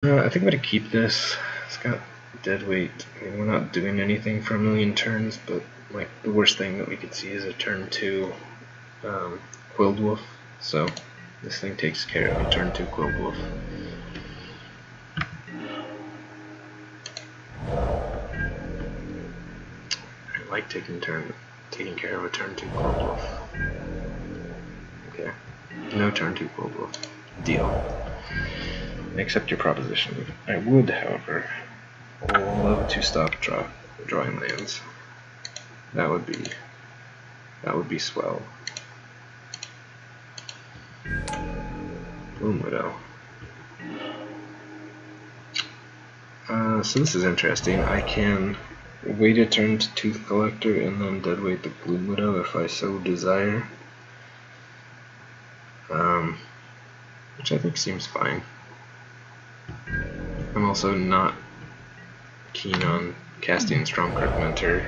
I think I'm going to keep this. It's got dead weight. I mean, we're not doing anything for a million turns, but like the worst thing that we could see is a turn 2 Quilled Wolf. So this thing takes care of a turn 2 Quilled Wolf. I like taking care of a turn 2 Quilled Wolf. Okay, no turn 2 Quilled Wolf. Deal. I accept your proposition. I would, however, love to stop drawing lands. That would be swell. Bloom Widow. So this is interesting. I can wait a turn to Tooth Collector and then deadweight the Bloom Widow if I so desire. Which I think seems fine. I'm also not keen on casting Stromkirk Mentor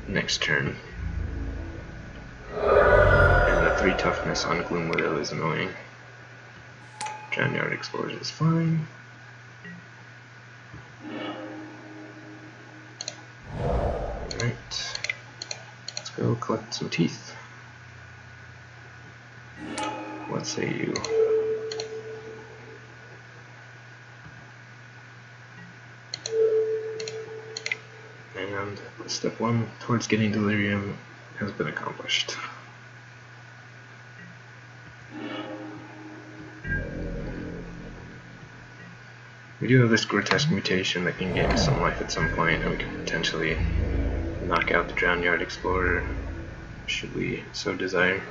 next turn. And the 3 toughness on Gloom Widow is annoying. Drowned Explorers is fine. Alright. Let's go collect some teeth. What say you? And step 1 towards getting Delirium has been accomplished. We do have this grotesque mutation that can gain some life at some point, and we can potentially knock out the Drowned Explorer should we so desire.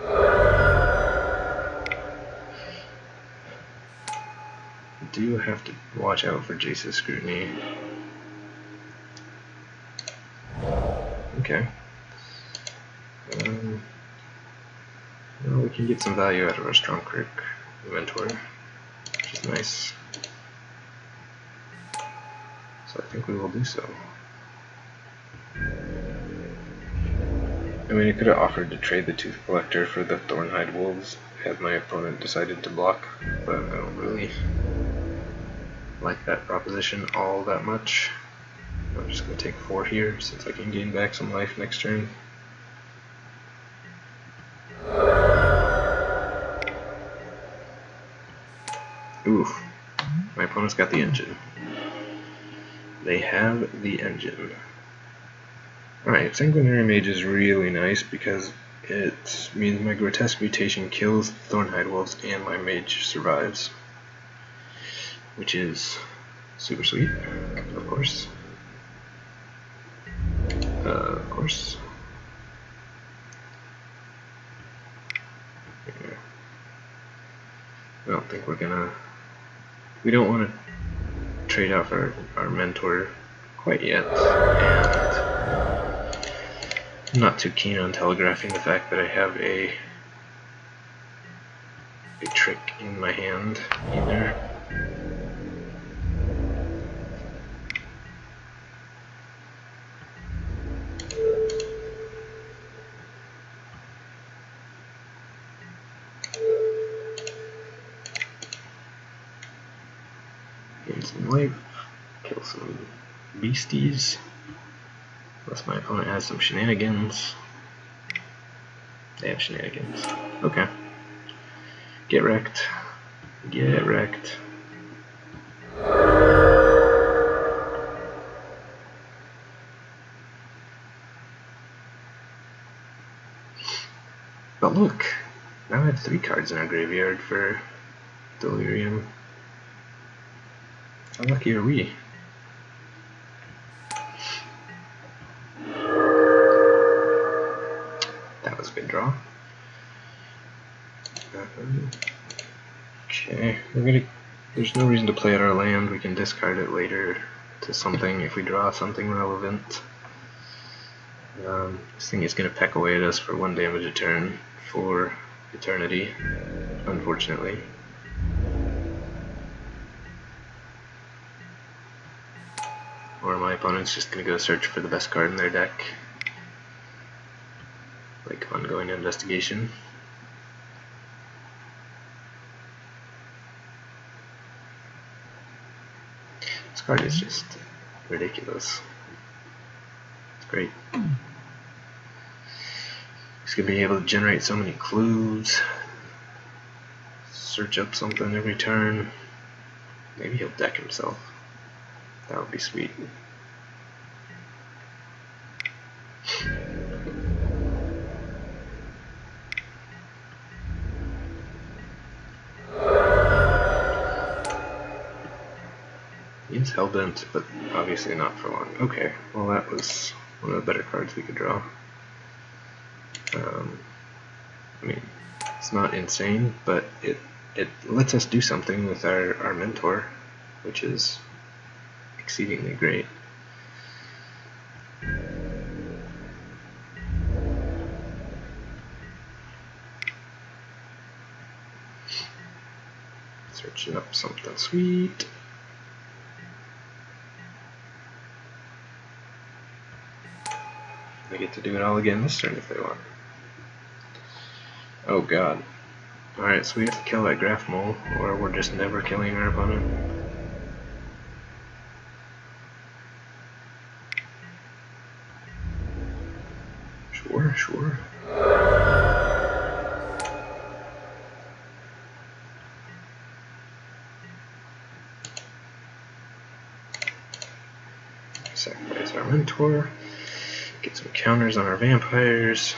We do have to watch out for Jace's Scrutiny. Okay. Well, we can get some value out of our Stromkirk inventory, which is nice. So I think we will do so. I mean, I could have offered to trade the Tooth Collector for the Thornhide Wolves had my opponent decided to block, but I don't really like that proposition all that much. I'm just going to take 4 here since I can gain back some life next turn. Oof. My opponent's got the engine. They have the engine. Alright, Sanguinary Mage is really nice because it means my Grotesque Mutation kills Thornhide Wolves and my Mage survives. Which is super sweet, of course. Of course. Yeah. I don't think we're gonna... We don't want to trade off our mentor quite yet, and I'm not too keen on telegraphing the fact that I have a trick in my hand either. Gain some life, kill some beasties, unless my opponent has some shenanigans. They have shenanigans. Okay. Get wrecked. Get wrecked. But look, now I have 3 cards in our graveyard for Delirium. How lucky are we? That was a good draw. Okay, there's no reason to play at our land. We can discard it later to something if we draw something relevant. This thing is going to peck away at us for 1 damage a turn for eternity, unfortunately. Or my opponent's just going to go search for the best card in their deck, like Ongoing Investigation. This card is just ridiculous. It's great. He's going to be able to generate so many clues, search up something every turn. Maybe he'll deck himself. That would be sweet. He's hellbent, but obviously not for long. Okay, well that was one of the better cards we could draw. I mean, it's not insane, but it lets us do something with our mentor, which is exceedingly great. Searching up something sweet. They get to do it all again this turn if they want. Oh god. Alright, so we have to kill that graph mole, or we're just never killing our opponent. Sure, sure. Sacrifice our mentor. Get some counters on our vampires.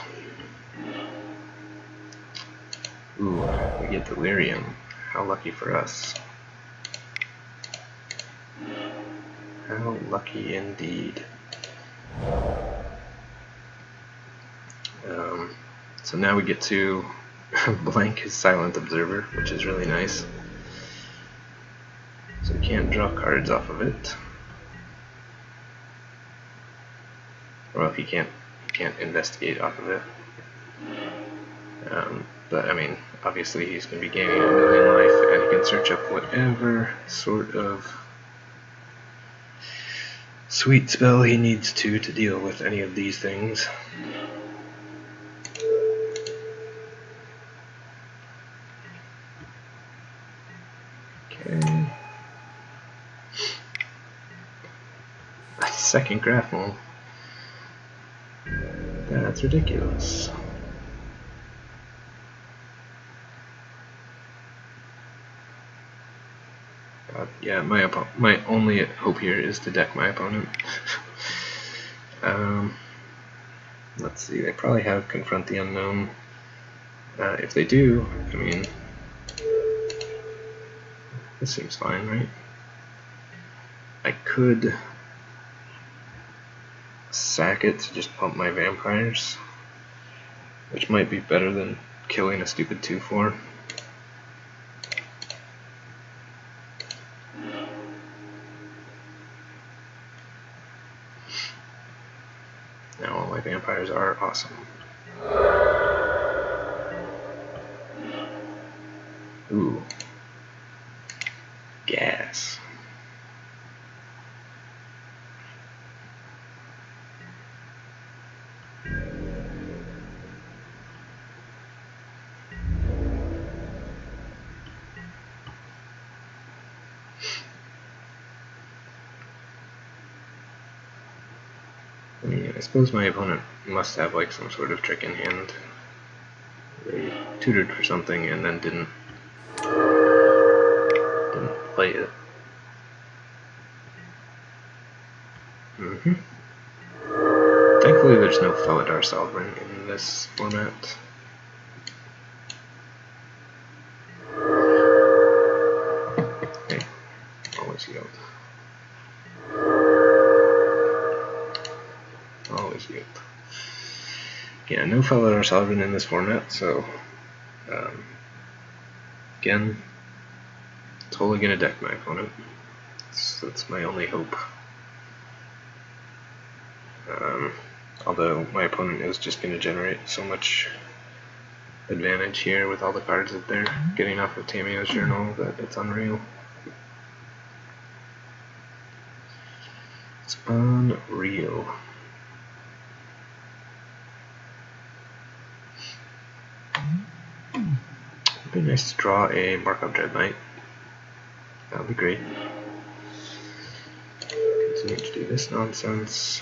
Ooh, we get delirium. How lucky for us. How lucky indeed. So now we get to blank his Silent Observer, which is really nice. So we can't draw cards off of it. Well, he can't investigate off of it. But I mean, obviously he's going to be gaining 1,000,000 life, and he can search up whatever sort of sweet spell he needs to deal with any of these things. Okay. Second graph mole. That's ridiculous. Yeah, my only hope here is to deck my opponent. Let's see, they probably have Confront the Unknown. If they do, I mean, this seems fine, right? I could sack it to just pump my vampires, which might be better than killing a stupid 2/4. Now all my vampires are awesome. Ooh. Gas. I mean, I suppose my opponent must have like some sort of trick in hand. They tutored for something and then didn't play it. Thankfully there's no Felidar Sovereign in this format. Hey, always yield. Always yield. Yeah, no Felidar Sovereign in this format, so again, totally gonna deck my opponent. That's my only hope. Although my opponent is just going to generate so much advantage here with all the cards that they're getting off of Tamio's Journal that it's unreal. It's unreal. It'd be nice to draw a Markup Dread Knight. That would be great. continue to do this nonsense.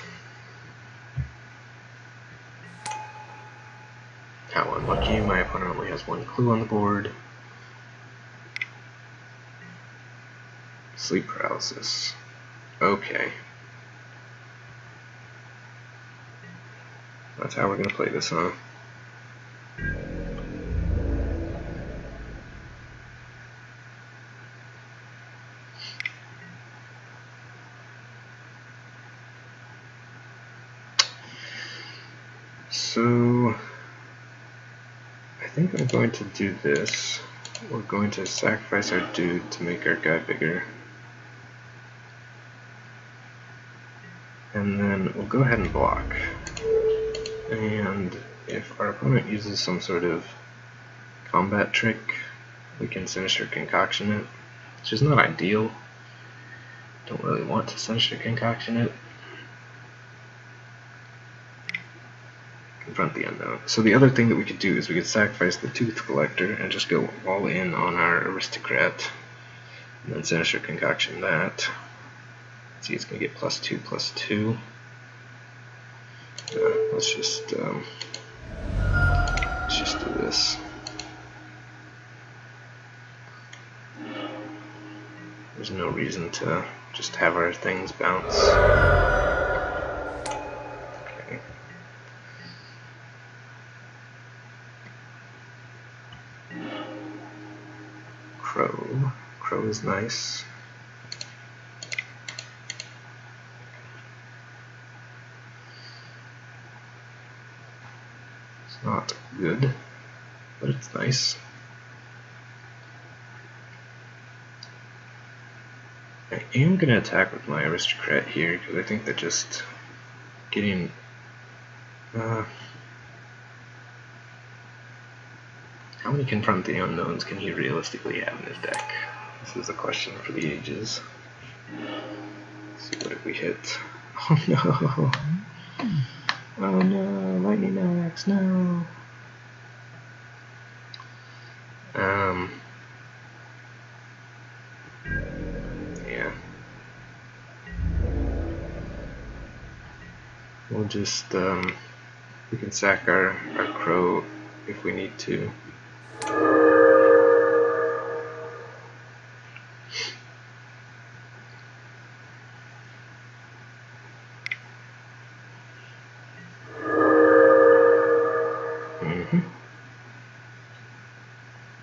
How unlucky, my opponent only has one clue on the board. Sleep paralysis. Okay. That's how we're going to play this, huh? So, I think I'm going to do this. We're going to sacrifice our dude to make our guy bigger. And then we'll go ahead and block. And if our opponent uses some sort of combat trick, we can Sinister Concoction it, which is not ideal. Don't really want to Sinister Concoction it. Confront the unknown. So the other thing that we could do is we could sacrifice the Tooth Collector and just go all in on our Arist-o-crat, and then Sinister Concoction that. See, it's going to get +2/+2. Let's just do this. There's no reason to just have our things bounce. Okay. Crow. Crow is nice. It's not good, but it's nice. I am going to attack with my Arist-o-crat here because I think that just getting how many Confront the Unknowns can he realistically have in his deck? This is a question for the ages. Let's see, what if we hit? Oh no! Oh no! Lightning Axe, no! Yeah. We'll just, we can sack our crow if we need to.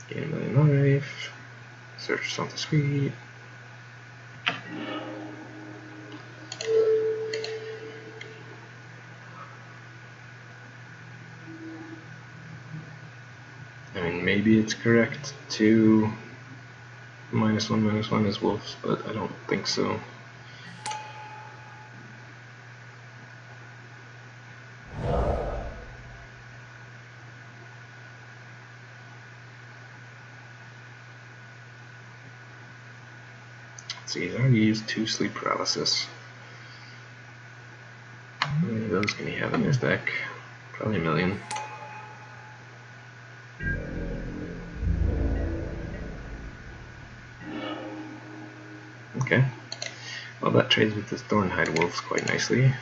Gain a million life. Search something sweet. I mean, maybe it's correct to -1/-1 is wolves, but I don't think so. Let's see, he's already used 2 sleep paralysis. How many of those can he have in his deck? Probably a million. Okay. Well, that trades with the Thornhide Wolves quite nicely.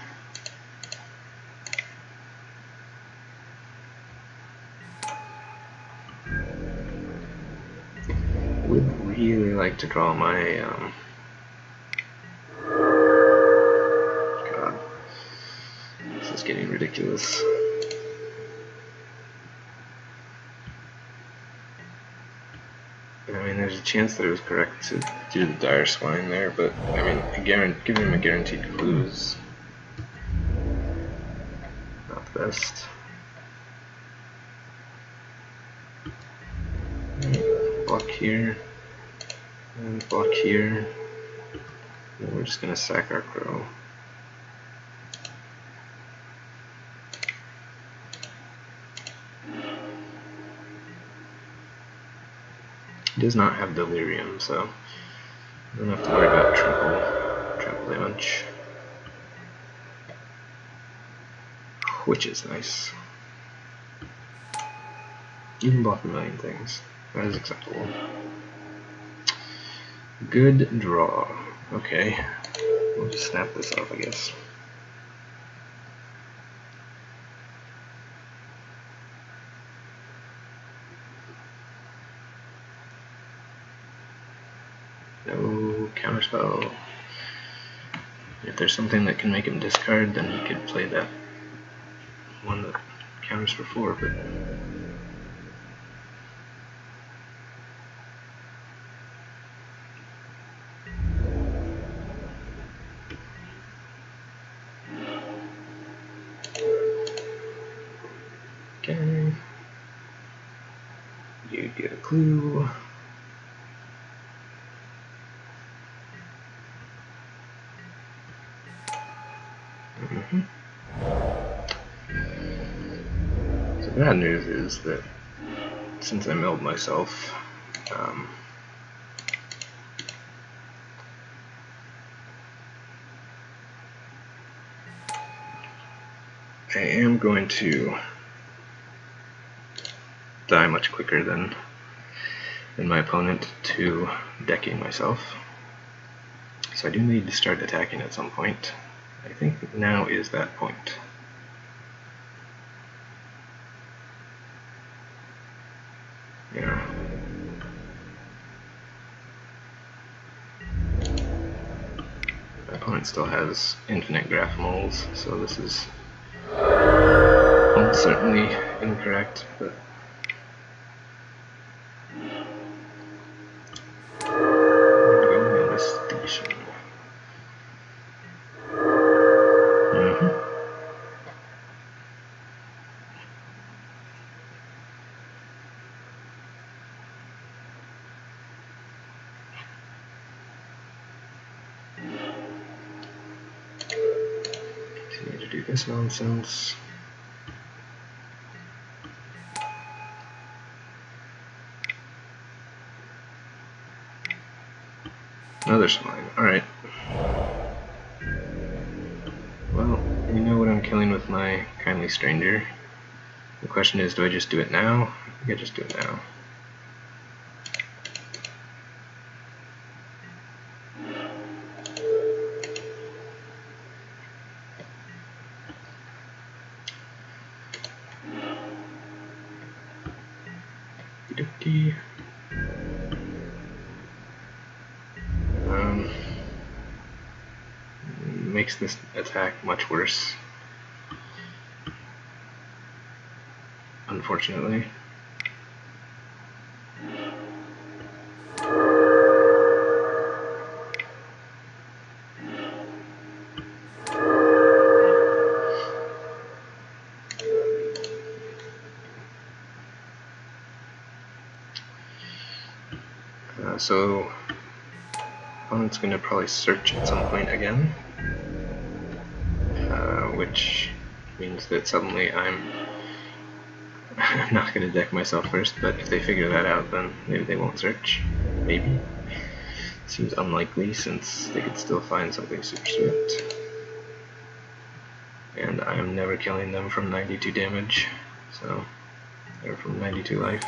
Would really like to draw my God, this is getting ridiculous. I mean, there's a chance that it was correct to do the Dire Swine there, but I mean, giving him a guaranteed clue is not the best. Block here, and block here, and we're just going to sack our crow. He does not have Delirium, so I don't have to worry about trample damage, which is nice. You can block a million things. That is acceptable. Good draw. Okay. We'll just snap this off, I guess. No counterspell. If there's something that can make him discard, then he could play that one that counters for 4, but okay. You get a clue. So the bad news is that since I milled myself, I am going to die much quicker than my opponent to decking myself. So I do need to start attacking at some point. I think now is that point. Yeah. My opponent still has infinite graph moles, so this is almost certainly incorrect, but go investigation. Continue to do this nonsense. Another swine. Alright. Well, you know what I'm killing with my Kindly Stranger. The question is, do I just do it now? I think I just do it now. Okey-dokey. Makes this attack much worse, unfortunately. So opponent's going to probably search at some point again, which means that suddenly I'm not going to deck myself first, but if they figure that out, then maybe they won't search. Maybe. Seems unlikely since they could still find something super sweet. And I'm never killing them from 92 damage, so they're from 92 life.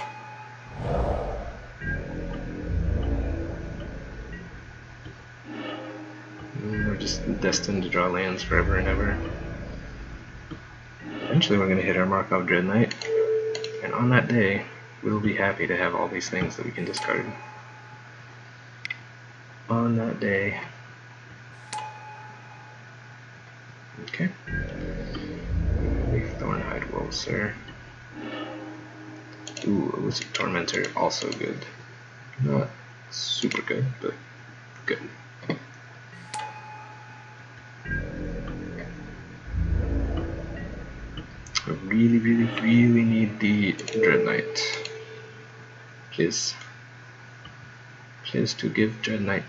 We're just destined to draw lands forever and ever. Eventually we're going to hit our Markov Dread Knight, and on that day, we'll be happy to have all these things that we can discard. On that day. Okay. Thornhide Wolf, sir. Ooh, Elusive Tormentor, also good. Not super good, but good. I really, really, really need the Dread Knight. Please. Please to give Dread Knight.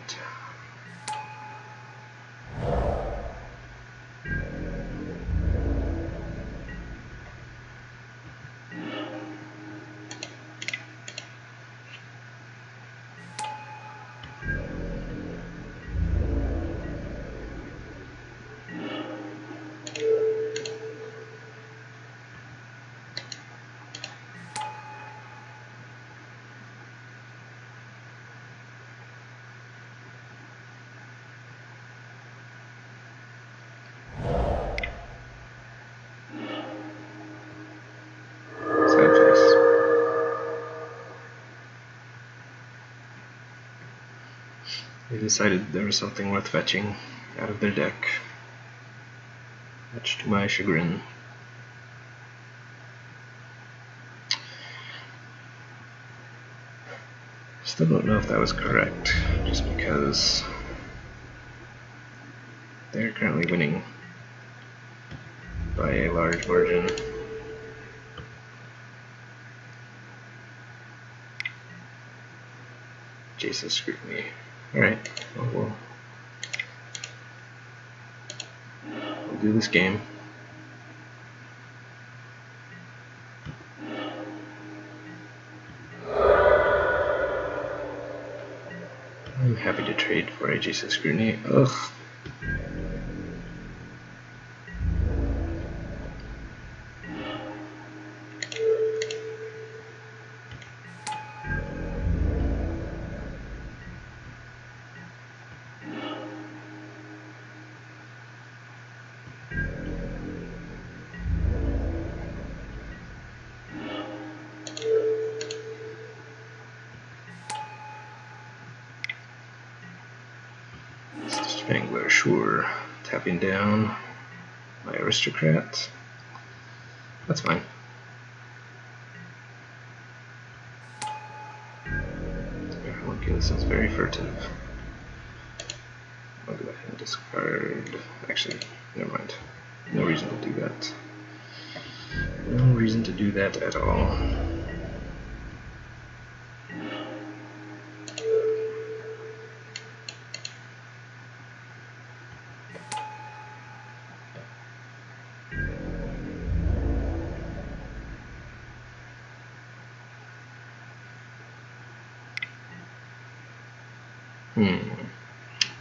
They decided there was something worth fetching out of their deck, much to my chagrin. Still don't know if that was correct, just because they're currently winning by a large margin. Jace's scrutiny. Alright, well, we'll do this game. I'm happy to trade for a Jace's scrutiny. Ugh. Spangler, sure. Tapping down my Arist-o-crats. That's fine. Homunculus is very furtive. I'll go ahead and discard. Actually, never mind. No reason to do that. No reason to do that at all.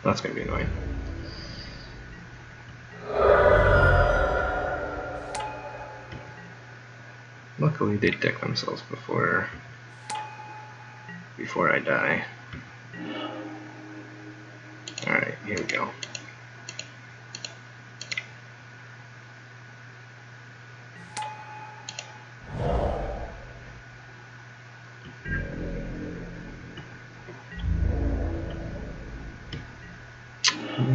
That's gonna be annoying. Luckily they deck themselves before I die. Alright, here we go.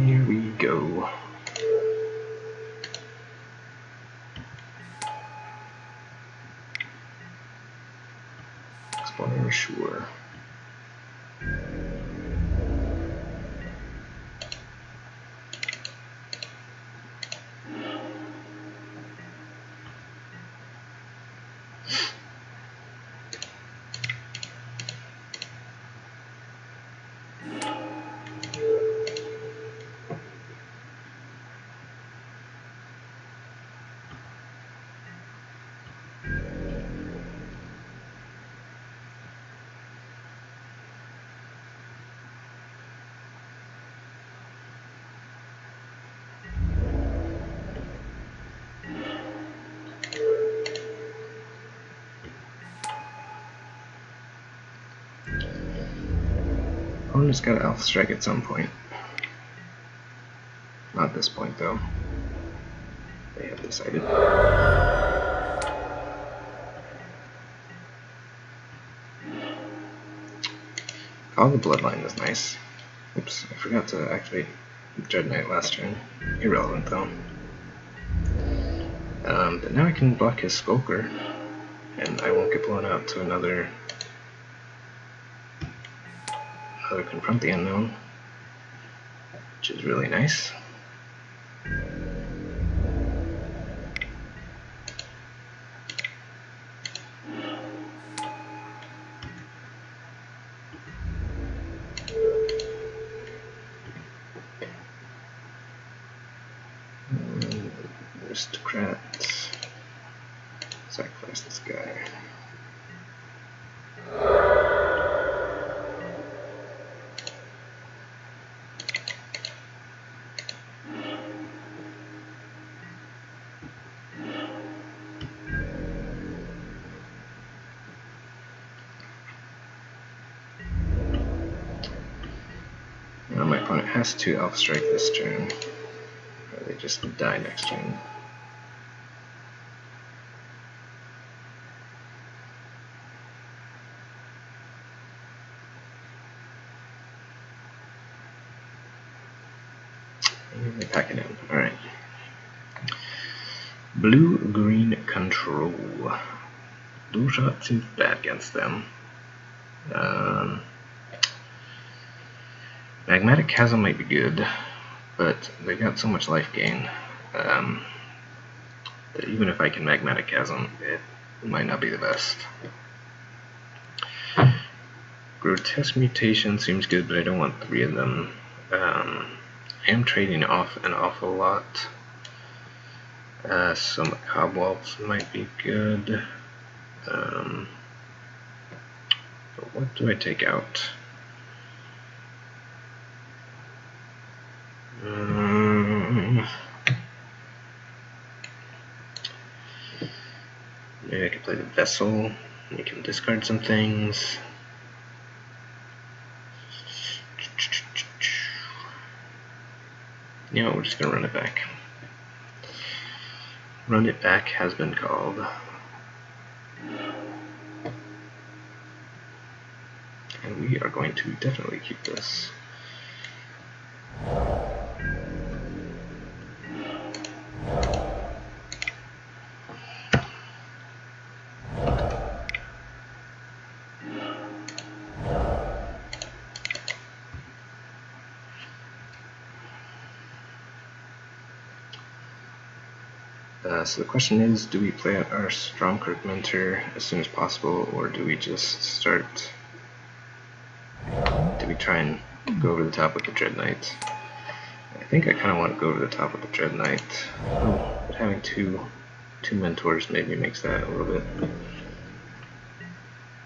Here we go. Explorer, sure. Opponent's got to Alpha Strike at some point. Not this point, though. They have decided. Call the Bloodline is nice. Oops, I forgot to activate Dread Knight last turn. Irrelevant, though. But now I can block his Skulker, and I won't get blown out to another Confront the Unknown, which is really nice. Arist-o-crats. Sacrifice this guy. Now my opponent has to Alpha Strike this turn, or they just die next turn. They pack it in. Alright. Blue-green control. Blue shot seems bad against them. Magmatic Chasm might be good, but they got so much life gain that even if I can Magmatic Chasm, it might not be the best. Grotesque Mutation seems good, but I don't want 3 of them. I am trading off an awful lot. Some Cobwebs might be good. But what do I take out? Maybe I could play the Vessel. You can discard some things. You know, we're just gonna run it back. Run it back has been called. And we are going to definitely keep this. So the question is, do we play out our Stromkirk Mentor as soon as possible, or do we just start, do we try and go over the top with the Dread Knight? I think I kind of want to go over the top with the Dread Knight, but having two mentors maybe makes that a little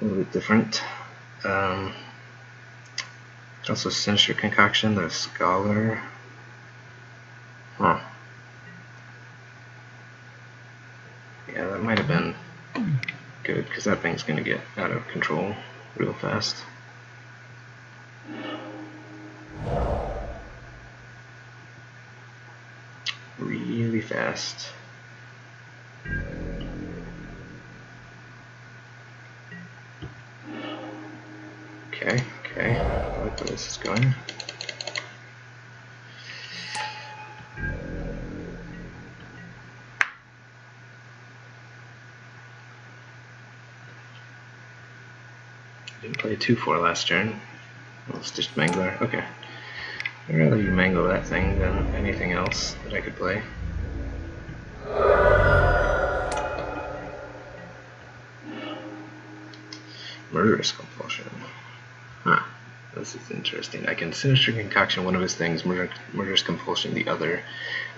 bit different. Could also Sinister Concoction, the Scholar. Huh. Yeah, that might have been good, because that thing's going to get out of control real fast. Really fast. Okay, I like where this is going. Didn't play 2-4 last turn. Well, Stitched Mangler. Okay. I'd rather you mangle that thing than anything else that I could play. Murderous Compulsion. Huh. This is interesting. I can Sinister Concoction one of his things, Murderous Compulsion the other,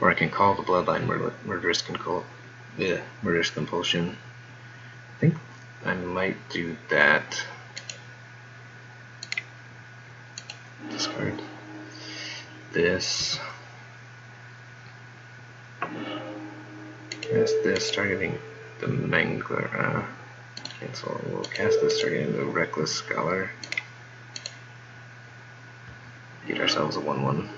or I can call the Bloodline Murderous Compulsion. I think I might do that. Discard this. Cast this, targeting the Mangler. Cancel. We'll cast this, targeting the Reckless Scholar. Get ourselves a 1/1.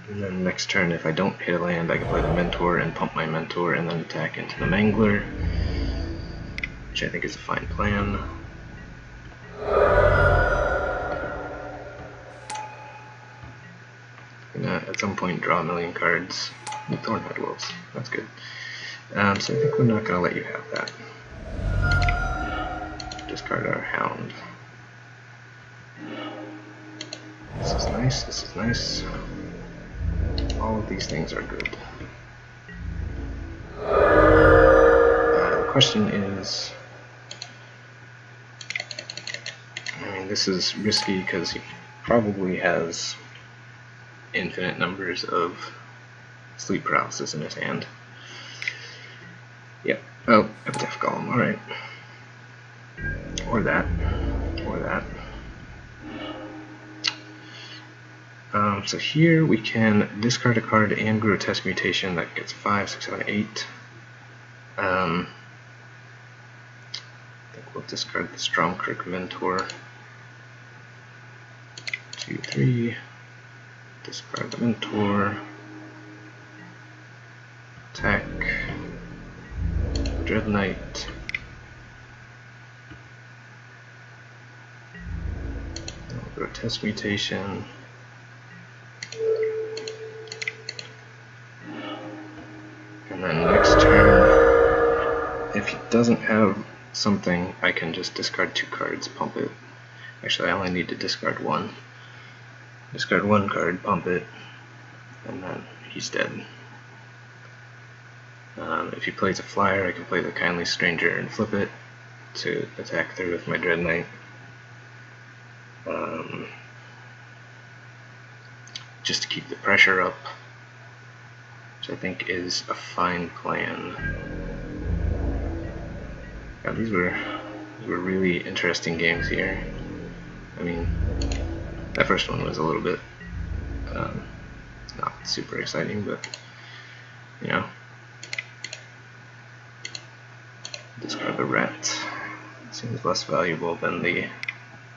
And then next turn, if I don't hit a land, I can play the Mentor and pump my Mentor and then attack into the Mangler, which I think is a fine plan. At some point draw a million cards with Thornhead Wolves. That's good. So I think we're not going to let you have that. Discard our Hound. This is nice, this is nice. All of these things are good. The question is, I mean, this is risky because he probably has infinite numbers of sleep paralysis in his hand. Yep. Oh, Epitaph Golem. Alright. Or that. Or that. So here we can discard a card and Grotesque Mutation. That gets 5, 6, 7, 8. I think we'll discard the Stromkirk Mentor. 2, 3. Discard the Mentor. Attack. Dread Knight. grotesque mutation. And then next turn, if he doesn't have something, I can just discard 2 cards, pump it. Actually, I only need to discard 1. Discard 1 card, pump it, and then he's dead. If he plays a flyer, I can play the Kindly Stranger and flip it to attack through with my Dread Knight. Just to keep the pressure up, which I think is a fine plan. God, these were really interesting games here. I mean, that first one was a little bit not super exciting, but you know. Discard the rat. Seems less valuable than the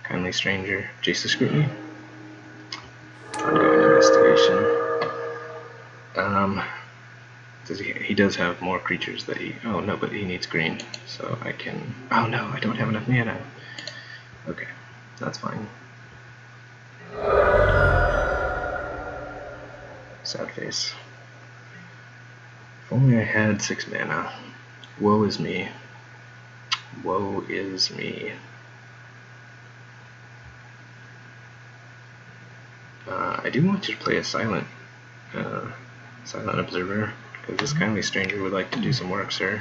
Kindly Stranger. Jace the Scrutiny. Ongoing investigation. He does have more creatures that he... Oh no, but he needs green, so I can... Oh no, I don't have enough mana. Okay, that's fine. Sad face. If only I had 6 mana. Woe is me. Woe is me. I do want you to play a Silent Observer, because this Kindly Stranger would like to do some work, sir.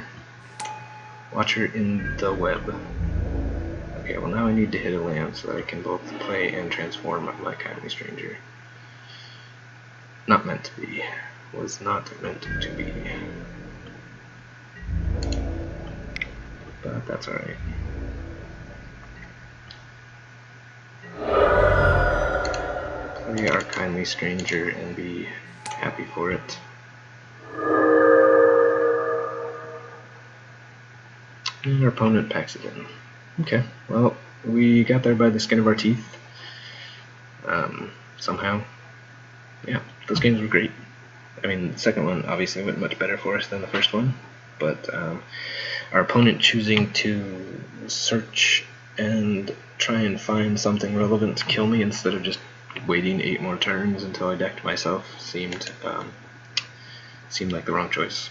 Watcher in the web. Okay, well now I need to hit a land so that I can both play and transform my Kindly Stranger. Not meant to be. Was not meant to be. But that's alright. Play our Kindly Stranger and be happy for it. And our opponent packs it in. Okay, well, we got there by the skin of our teeth. Somehow. Yeah, those games were great. I mean, the second one obviously went much better for us than the first one, but our opponent choosing to search and try and find something relevant to kill me instead of just waiting 8 more turns until I decked myself seemed like the wrong choice.